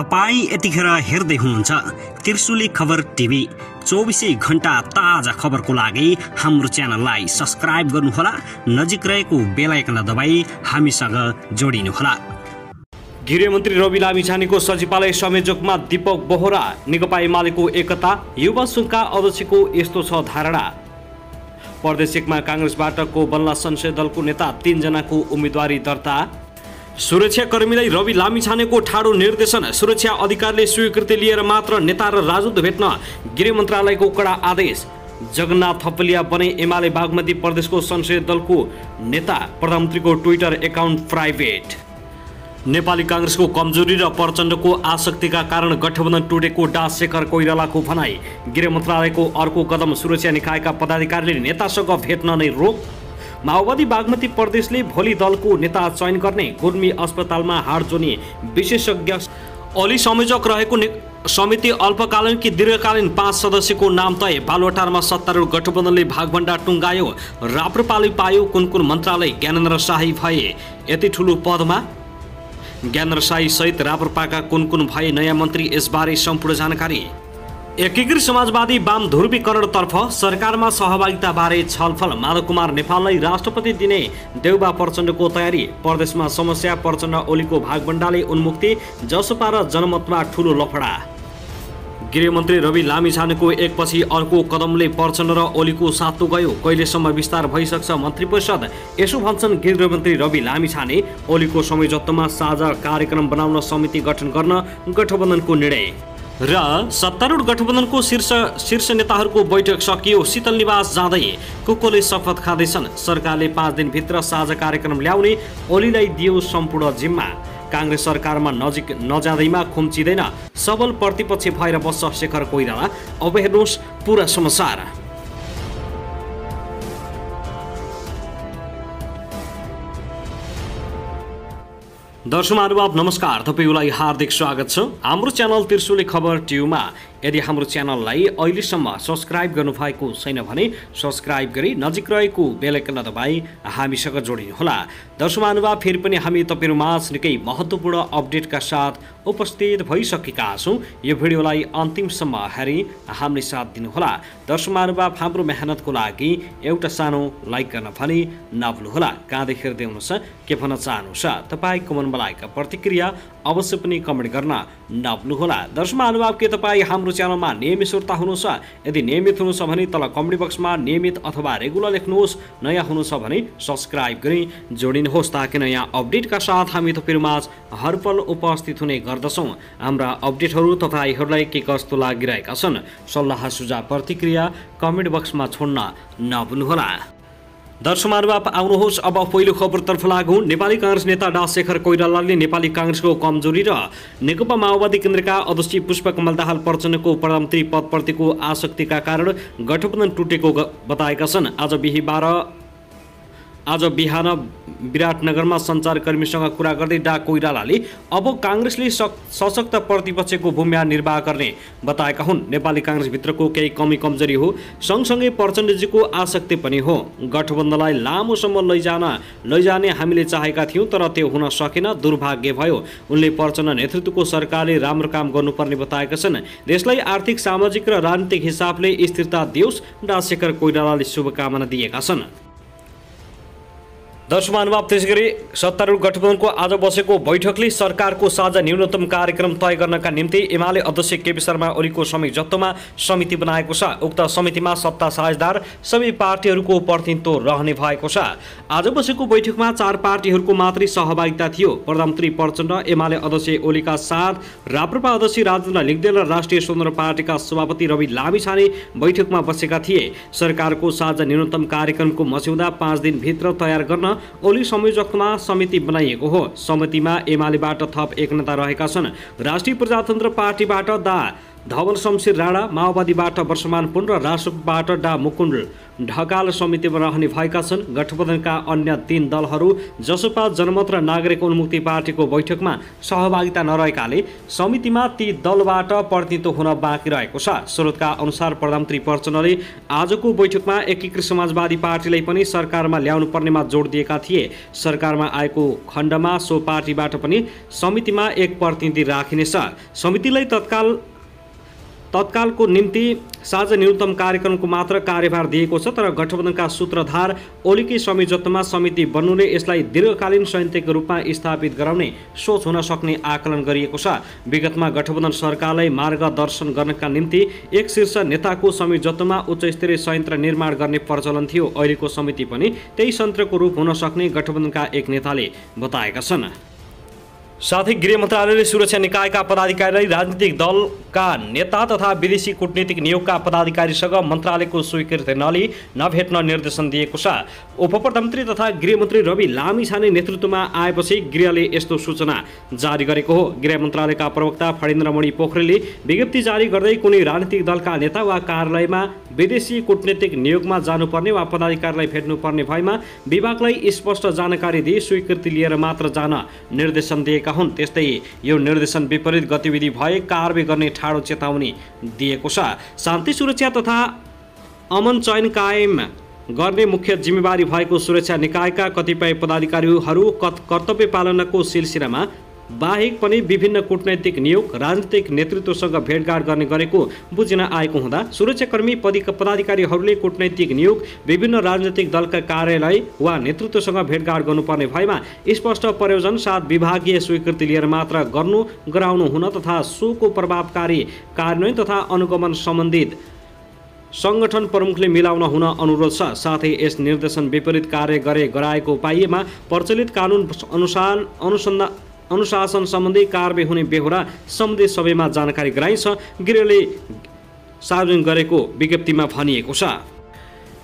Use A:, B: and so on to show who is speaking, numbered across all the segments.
A: तपाई यतिखेर हेर्दै हुनुहुन्छ त्रिशुली खबर टिभी। 24 घण्टा ताजा खबरको लागि हाम्रो च्यानललाई सब्स्क्राइब गर्नुहोला, नजिक रहेको बेल आइकन दबाई हामीसँग जोडिनुहोला।
B: गृहमन्त्री रवि लामिछानेको सचिवालय संयोजकमा दीपक बोहरा, नेकपा एमालेको एकता, युवा संघका अध्यक्षको यस्तो छ धारणा। प्रदेश 1 मा कांग्रेसबाट को बल्ला संसदीय दलको नेता 3 जनाको उम्मेदवारी दर्ता। सुरक्षाकर्मीलाई रवि लामिछानेको ठाडो निर्देशन, सुरक्षा अधिकारीले स्वीकृति लिएर मात्र नेता र राजदूत भेट्न गृह मन्त्रालयको कडा आदेश। जगन्नाथ थपलिया बने एमाले बागमती प्रदेशको संसदीय दलको नेता, प्रधानमन्त्रीको ट्विटर एकाउन्ट प्राइभेट। नेपाली कांग्रेसको कमजोरी र प्रचण्डको आसक्तिका कारण गठबन्धन टुटेको डा शेखर कोइरालाको भनाई। गृह मन्त्रालयको अर्को कदम, सुरक्षा निकायका पदाधिकारीले नेतासँग भेट्न नै रोक। माओवादी बागमती प्रदेशले भोलि दलको नेता चयन गर्ने, गुल्मी अस्पतालमा हाड जोड्ने विशेषज्ञ ओली संयोजक रहेको समिति अल्पकालीन कि दीर्घकालीन 5 सदस्यको नाम तय। बालुवाटारमा सत्तारूढ गठबन्धनले भागभण्डा टुङ्गायो, राप्रपाले पायो कुन मन्त्रालय, ज्ञानेन्द्र शाही भए यति ठुलो पदमा। ज्ञानेन्द्र शाही सहित राप्रपाका कुन भए नयाँ मन्त्री, यसबारे सम्पूर्ण जानकारी। एकीकृत समाजवादी वाम ध्रुवीकरणतर्फ सरकारमा सहभागिता बारे छलफल। माधव कुमार नेपाललाई राष्ट्रपति दिने देउबा प्रचण्डको तयारी। प्रदेशमा समस्या, प्रचण्ड ओलीको भागभण्डाले उन्मुक्ति, जसपा र जनमतमा ठूलो लफडा। गृहमन्त्री रवि लामिछानेको एकपछि अर्को कदमले प्रचण्ड र ओलीको सातो गयो, कहिलेसम्म विस्तार भइसक्छ मन्त्री परिषद, यसो भन्छन् गृहमन्त्री रवि लामिछाने। ओलीको संयोजकत्वमा साझा कार्यक्रम बनाउन समिति गठन गर्न गठबन्धनको निर्णय। र सत्तारूढ गठबन्धनको शीर्ष नेताहरूको बैठक सकियो, शीतल निवास जाँदै कुकोले शपथ खाँदैछन्। सरकारले 5 दिनभित्र साझा कार्यक्रम ल्याउने ओलीलाई दियो सम्पूर्ण जिम्मा। कांग्रेस सरकारमा नजिक नजाँदैमा खुम्चिँदैन, सबल प्रतिपक्ष भएर बस्छ शेखर कोइराला। अब हेर्नुहोस् पुरा समाचार। दर्शक महानुभाव नमस्कार, तपाईलाई हार्दिक स्वागत छ हाम्रो च्यानल त्रिशुली खबर टिभीमा। यदि हाम्रो च्यानललाई अहिलेसम्म सब्स्क्राइब गर्नुभएको छैन भने सब्स्क्राइब गरी नजिक रहेको बेल आइकन दबाई हामीसँग जोडिनुहोला। दर्शक महानुभाव, फेरि पनि हामी तपाईहरुमाझ निकै महत्त्वपूर्ण अपडेटका साथ उपस्थित भइसकेका छौं। यो भिडियोलाई अन्तिमसम्म हेरी हामीले साथ दिनुहोला। दर्शक महानुभाव, हाम्रो मेहनतको लागि एउटा सानो लाइक गर्न पनि नभुल्नुहोला। कहाँदेखि हेर्दै हुनुहुन्छ, के भन्न चाहनुहुन्छ, तपाईको मनमा लागेका प्रतिक्रिया अवश्य पनि कमेन्ट गर्न नभुल्नुहोला। दर्शक महानुभाव, के तपाईँ हाम्रो च्यानलमा नियमित श्रोता हुनुहुन्छ? यदि नियमित हुनुहुन्छ भने तल कमेन्ट बक्समा नियमित अथवा रेगुलर लेख्नुहोस्। नयाँ हुनुहुन्छ भने सब्स्क्राइब गरी जोडिनुहोस्, ताकि नयाँ अपडेटका साथ हामी तपाईहरुमाझ हरपल उपस्थित हुने गर्दछौँ। हाम्रा अपडेटहरू तपाईहरूलाई के कस्तो लागिरहेका छन्, सल्लाह सुझाव प्रतिक्रिया कमेन्ट बक्समा छोड्न नभुल्नुहोला। दर्शक महानुभाव, आउनुहोस् अब पहिलो खबरतर्फ लागौं। नेपाली कांग्रेस नेता डा शेखर कोइरालाले नेपाली कांग्रेसको कमजोरी र नेकपा माओवादी केन्द्रका अध्यक्ष पुष्पकमल दाहाल प्रचण्डको प्रधानमन्त्री पदप्रतिको आसक्तिका कारण गठबन्धन टुटेको बताएका छन्। आज बिहान विराटनगरमा सञ्चारकर्मीसँग कुरा गर्दै डा कोइरालाले अब कांग्रेसले सशक्त प्रतिपक्षको भूमिका निर्वाह गर्ने बताएका हुन्। नेपाली कांग्रेसभित्रको केही कमी कमजोरी हो, सँगसँगै प्रचण्डजीको आसक्ति पनि हो। गठबन्धनलाई लामोसम्म लैजाने हामीले चाहेका थियौँ, तर त्यो हुन सकेन, दुर्भाग्य भयो। उनले प्रचण्ड नेतृत्वको सरकारले राम्रो काम गर्नुपर्ने बताएका छन्। देशलाई आर्थिक, सामाजिक र राजनीतिक हिसाबले स्थिरता दियोस्, डा शेखर कोइरालाले शुभकामना दिएका छन्। दर्शक महानुभाव, त्यसैगरी सत्तारूढ गठबन्धनको आज बसेको बैठकले सरकारको साझा न्यूनतम कार्यक्रम तय गर्नका निम्ति एमाले अध्यक्ष केपी शर्मा ओलीको संयोजकत्वमा समिति बनाएको छ। उक्त समितिमा सत्ता साझेदार सबै पार्टीहरूको प्रतिनिधित्व रहने भएको छ। आज बसेको बैठकमा 4 पार्टीहरूको मात्रै सहभागिता थियो। प्रधानमन्त्री प्रचण्ड, एमाले अध्यक्ष ओलीका साथ राप्रपा अध्यक्ष राजेन्द्र लिङ्गदेन र राष्ट्रिय स्वतन्त्र पार्टीका सभापति रवि लामिछाने बैठकमा बसेका थिए। सरकारको साझा न्यूनतम कार्यक्रमको मस्यौदा 5 दिनभित्र तयार गर्न ओली संयोजकमा समिति बनाइएको हो। समितिमा एमालेबाट थप 1 नेता रहेका छन्। राष्ट्रिय प्रजातन्त्र पार्टीबाट डा धवल शमशेर राणा माओवादीबाट वर्षमान पुन र रासोपाबाट डा मुकुन्द ढकाल समितिमा रहने भएका छन्। गठबन्धनका अन्य 3 दलहरू जसपा, जनमत र नागरिक उन्मुक्ति पार्टीको बैठकमा सहभागिता नरहेकाले समितिमा ती दलबाट प्रतिनिधित्व हुन बाँकी रहेको छ। स्रोतका अनुसार प्रधानमन्त्री प्रचण्डले आजको बैठकमा एकीकृत समाजवादी पार्टीलाई पनि सरकारमा ल्याउनु पर्नेमा जोड दिएका थिए। सरकारमा आएको खण्डमा सो पार्टीबाट पनि समितिमा एक प्रतिनिधि राखिनेछ। समितिलाई तत्कालको निम्ति साझा न्यूनतम कार्यक्रमको मात्र कार्यभार दिएको छ। तर गठबन्धनका सूत्रधार ओलीकै संयोजकत्वमा समिति बन्नुले यसलाई दीर्घकालीन संयन्त्रको रूपमा स्थापित गराउने सोच हुन सक्ने आकलन गरिएको छ। विगतमा गठबन्धन सरकारलाई मार्गदर्शन गर्नका निम्ति एक शीर्ष नेताको संयोजकत्वमा उच्चस्तरीय संयन्त्र निर्माण गर्ने प्रचलन थियो। अहिलेको समिति पनि त्यही संयन्त्रको रूप हुन सक्ने गठबन्धनका एक नेताले बताएका छन्। साथै गृह मन्त्रालयले सुरक्षा निकायका पदाधिकारीलाई राजनीतिक दलका नेता तथा विदेशी कूटनीतिक नियोगका पदाधिकारीसँग मन्त्रालयको स्वीकृति नलिई नभेट्न निर्देशन दिएको छ। उपप्रधानमन्त्री तथा गृहमन्त्री रवि लामिछाने नेतृत्वमा आएपछि गृहले यस्तो सूचना जारी गरेको हो। गृह मन्त्रालयका प्रवक्ता फणेन्द्रमणि पोखरेलले विज्ञप्ति जारी गर्दै कुनै राजनीतिक दलका नेता वा कार्यालयमा विदेशी कूटनीतिक नियोगमा जानुपर्ने वा पदाधिकारीलाई भेट्नुपर्ने भएमा विभागलाई स्पष्ट जानकारी दिई स्वीकृति लिएर मात्र जान निर्देशन दिएका हुन्। त्यस्तै यो निर्देशन विपरीत गतिविधि भए कारबाही गर्ने ठाडो चेतावनी दिएको छ। शान्ति सुरक्षा तथा अमन चयन कायम गर्ने मुख्य जिम्मेवारी भएको सुरक्षा निकायका कतिपय पदाधिकारीहरू कर्तव्य पालनको सिलसिलामा बाहेक पनि विभिन्न कूटनैतिक नियोग राजनीतिक नेतृत्वसँग भेटघाट गर्ने गरेको बुझिन आएको हुँदा सुरक्षाकर्मी पदाधिकारीहरूले कूटनैतिक नियोग विभिन्न राजनीतिक दलका कार्यालय वा नेतृत्वसँग भेटघाट गर्नुपर्ने भएमा स्पष्ट प्रयोजन साथ विभागीय स्वीकृति लिएर मात्र गराउनु हुन तथा सोको प्रभावकारी कार्यान्वयन तथा अनुगमन सम्बन्धित संगठन प्रमुखले मिलाउन हुन अनुरोध छ। साथै यस निर्देशन विपरीत कार्य गराएको पाइएमा प्रचलित कानुन अनुसार अनुशासन सम्बन्धी कारबाही हुने बेहोरा सम्बन्धी सबैमा जानकारी गराइन्छ, गृहले सार्वजनिक गरेको विज्ञप्तिमा भनिएको छ।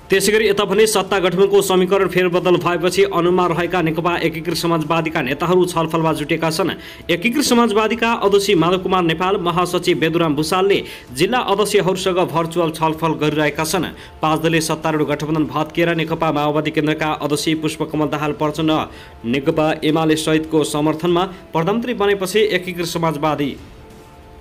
B: त्यसैगरी यता भने सत्ता गठबन्धनको समीकरण फेरबदल भएपछि अनुमा रहेका नेकपा एकीकृत समाजवादीका नेताहरू छलफलमा जुटेका छन्। एकीकृत समाजवादीका अध्यक्ष माधव कुमार नेपाल, महासचिव बेदुराम भुसालले जिल्ला अध्यक्षहरूसँग भर्चुअल छलफल गरिरहेका छन्। 5 दलीय सत्तारूढ गठबन्धन भत्किएर नेकपा माओवादी केन्द्रका अध्यक्ष पुष्पकमल दाहाल प्रचण्ड नेकपा एमाले सहितको समर्थनमा प्रधानमन्त्री बनेपछि एकीकृत समाजवादी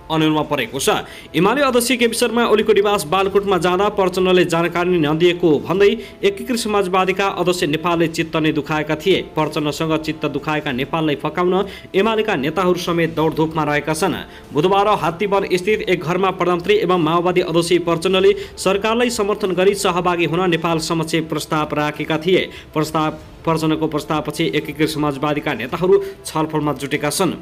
B: अनुमा परेको छ। एमाले अध्यक्ष केपी शर्मा ओलीको निवास बालकोटमा जाँदा प्रचण्डले जानकारी नदिएको भन्दै एकीकृत समाजवादीका अध्यक्ष नेपालले चित्त नै दुखाएका थिए। प्रचण्डसँग चित्त दुखाएका नेपाललाई फकाउन एमालेका नेताहरू समेत दौडधुपमा रहेका छन्। बुधबार हात्तीवन स्थित एक घरमा प्रधानमन्त्री एवं माओवादी अध्यक्ष प्रचण्डले सरकारलाई समर्थन गरी सहभागी हुन नेपाल समक्ष प्रस्ताव राखेका थिए। प्रचण्डको प्रस्तावपछि एकीकृत समाजवादीका नेताहरू छलफलमा जुटेका छन्।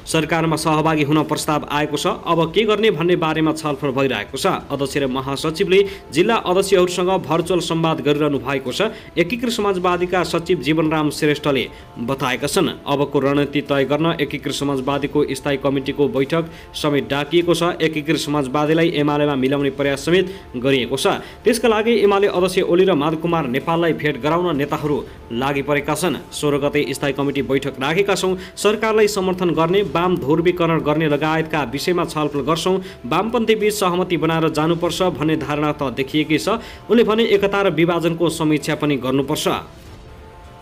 B: सरकारमा सहभागी हुन प्रस्ताव आएको छ, अब के गर्ने भन्ने बारेमा छलफल भइरहेको छ। अध्यक्ष र महासचिवले जिल्ला अध्यक्षहरूसँग भर्चुअल संवाद गरिरहनु भएको छ। एकीकृत समाजवादीका सचिव जीवनराम श्रेष्ठले बताएका छन्। अबको रणनीति तय गर्न एकीकृत समाजवादीको स्थायी कमिटीको बैठक समेत डाकिएको छ। एकीकृत समाजवादीलाई एमालेमा मिलाउने प्रयास समेत गरिएको छ। त्यसका लागि एमाले अध्यक्ष ओली र माधव कुमार नेपाललाई भेट गराउन नेताहरू लागि परेका छन्। 16 गते स्थायी कमिटी बैठक राखेका छौँ, सरकारलाई समर्थन गर्ने वाम ध्रुवीकरण गर्ने लगायतका विषयमा छलफल गर्छौँ। वामपन्थी बीच सहमति बनाएर जानुपर्छ भन्ने धारणा त देखिएकै छ। उनले भने एकता र विभाजनको समीक्षा पनि गर्नुपर्छ।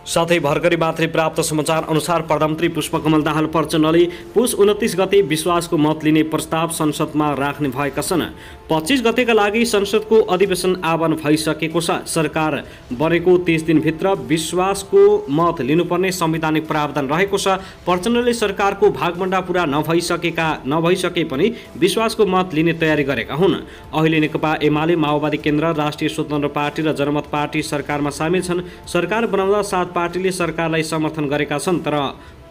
B: साथै भर्खरै मात्रै प्राप्त समाचार अनुसार प्रधानमन्त्री पुष्पकमल दाहाल प्रचण्डले पुस 29 गते विश्वासको मत लिने प्रस्ताव संसदमा राख्ने भएका छन्। 25 गतेका लागि संसदको अधिवेशन आह्वान भइसकेको छ। सरकार बनेको 30 दिनभित्र विश्वासको मत लिनुपर्ने संवैधानिक प्रावधान रहेको छ। प्रचण्डले सरकारको भागभण्डा पूरा नभइसके पनि विश्वासको मत लिने तयारी गरेका हुन्। अहिले नेकपा एमाले, माओवादी केन्द्र, राष्ट्रिय स्वतन्त्र पार्टी र जनमत पार्टी सरकारमा सामेल छन्। सरकार बनाउँदा 7 पार्टीले सरकारलाई समर्थन गरेका छन्, तर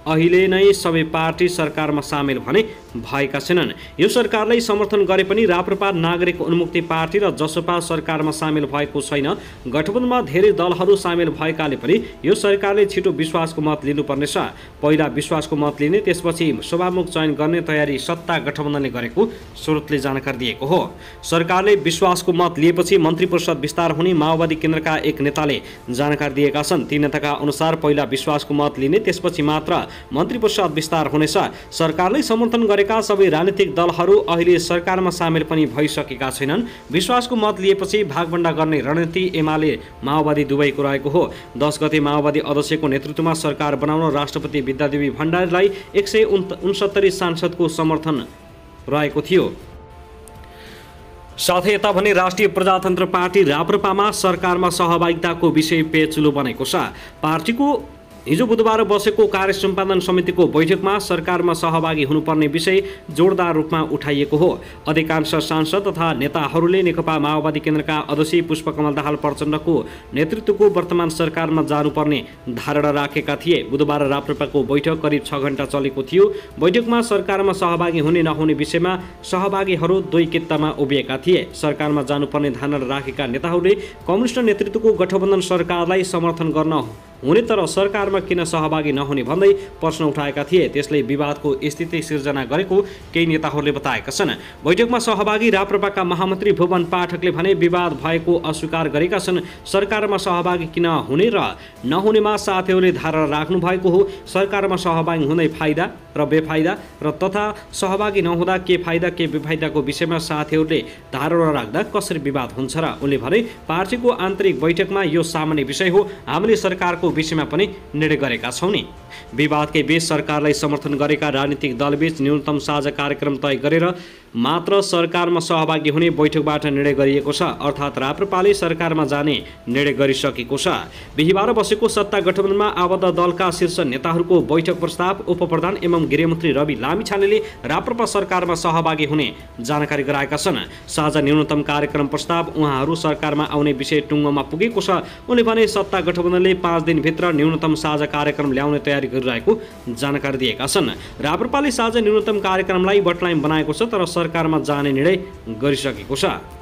B: अहिले नै सबै पार्टी सरकारमा सामेल भने भएका छैनन्। यो सरकारलाई समर्थन गरे पनि राप्रपा, नागरिक उन्मुक्ति पार्टी र जसपा सरकारमा सामेल भएको छैन। गठबन्धनमा धेरै दलहरू सामेल भएकाले पनि यो सरकारले छिटो विश्वासको मत लिनुपर्नेछ। पहिला विश्वासको मत लिने, त्यसपछि सभामुख चयन गर्ने तयारी सत्ता गठबन्धनले गरेको स्रोतले जानकारी दिएको हो। सरकारले विश्वासको मत लिएपछि मन्त्री परिषद विस्तार हुने माओवादी केन्द्रका एक नेताले जानकारी दिएका छन्। ती नेताका अनुसार पहिला विश्वासको मत लिने, त्यसपछि मात्र मन्त्री परिषद विस्तार हुनेछ। सरकारले समर्थन गरेका सबै राजनीतिक दलहरू अहिले सरकारमा सामेल पनि भइसकेका छैनन्। विश्वासको मत लिएपछि भागभण्डा गर्ने रणनीति एमाले माओवादी दुवैको रहेको हो। 10 गते माओवादी अध्यक्षको नेतृत्वमा सरकार बनाउन राष्ट्रपति विद्यादेवी भण्डारीलाई 169 सांसदको समर्थन रहेको थियो। साथै यता भने राष्ट्रिय प्रजातन्त्र पार्टी राप्रपामा सरकारमा सहभागिताको विषय पेचुलो बनेको छ। पार्टीको हिजो बुधबार बसेको कार्य सम्पादन समितिको बैठकमा सरकारमा सहभागी हुनुपर्ने विषय जोडदार रूपमा उठाइएको हो। अधिकांश सांसद तथा नेताहरूले नेकपा माओवादी केन्द्रका अध्यक्ष पुष्पकमल दाहाल प्रचण्डको नेतृत्वको वर्तमान सरकारमा जानुपर्ने धारणा राखेका थिए। बुधबार राप्रपाको बैठक करिब 6 घण्टा चलेको थियो। बैठकमा सरकारमा सहभागी हुने नहुने विषयमा सहभागीहरू दुई कित्तामा उभिएका थिए। सरकारमा जानुपर्ने धारणा राखेका नेताहरूले कम्युनिस्ट नेतृत्वको गठबन्धन सरकारलाई समर्थन गर्न हुने तर सरकारमा किन सहभागी नहुने भन्दै प्रश्न उठाएका थिए। त्यसले विवादको स्थिति सिर्जना गरेको केही नेताहरूले बताएका छन्। बैठकमा सहभागी राप्रपाका महामन्त्री भुवन पाठकले भने विवाद भएको अस्वीकार गरेका छन्। सरकारमा सहभागी किन हुने र नहुनेमा साथीहरूले धारणा राख्नु भएको हो। सरकारमा सहभागी हुँदै फाइदा र बेफाइदा र तथा सहभागी नहुँदा के फाइदा के बेफाइदाको विषयमा साथीहरूले धारणा राख्दा कसरी विवाद हुन्छ र उनले भने पार्टीको आन्तरिक बैठकमा यो सामान्य विषय हो। हामीले सरकारको विषयमा पनि निर्णय गरेका छौं नि। विवादकै बीच सरकारलाई समर्थन गरेका राजनीतिक दलबीच न्यूनतम साझा कार्यक्रम तय गरेर मात्र सरकारमा सहभागी हुने बैठकबाट निर्णय गरिएको छ। अर्थात् राप्रपाले सरकारमा जाने निर्णय गरिसकेको छ। बिहिबार बसेको सत्ता गठबन्धनमा आबद्ध दलका शीर्ष नेताहरूको बैठक प्रस्ताव उपप्रधान एवं गृहमन्त्री रवि लामिछानेले राप्रपा सरकारमा सहभागी हुने जानकारी गराएका छन्। साझा न्यूनतम कार्यक्रम प्रस्ताव उहाँहरू सरकारमा आउने विषय टुङ्गोमा पुगेको छ। उनले भने सत्ता गठबन्धनले 5 दिनभित्र न्यूनतम साझा कार्यक्रम ल्याउने तयारी गरिरहेको जानकारी दिएका छन्। राप्रपाले साझा न्यूनतम कार्यक्रमलाई बटलाइन बनाएको छ तर सरकारमा जाने निर्णय गरिसकेको छ।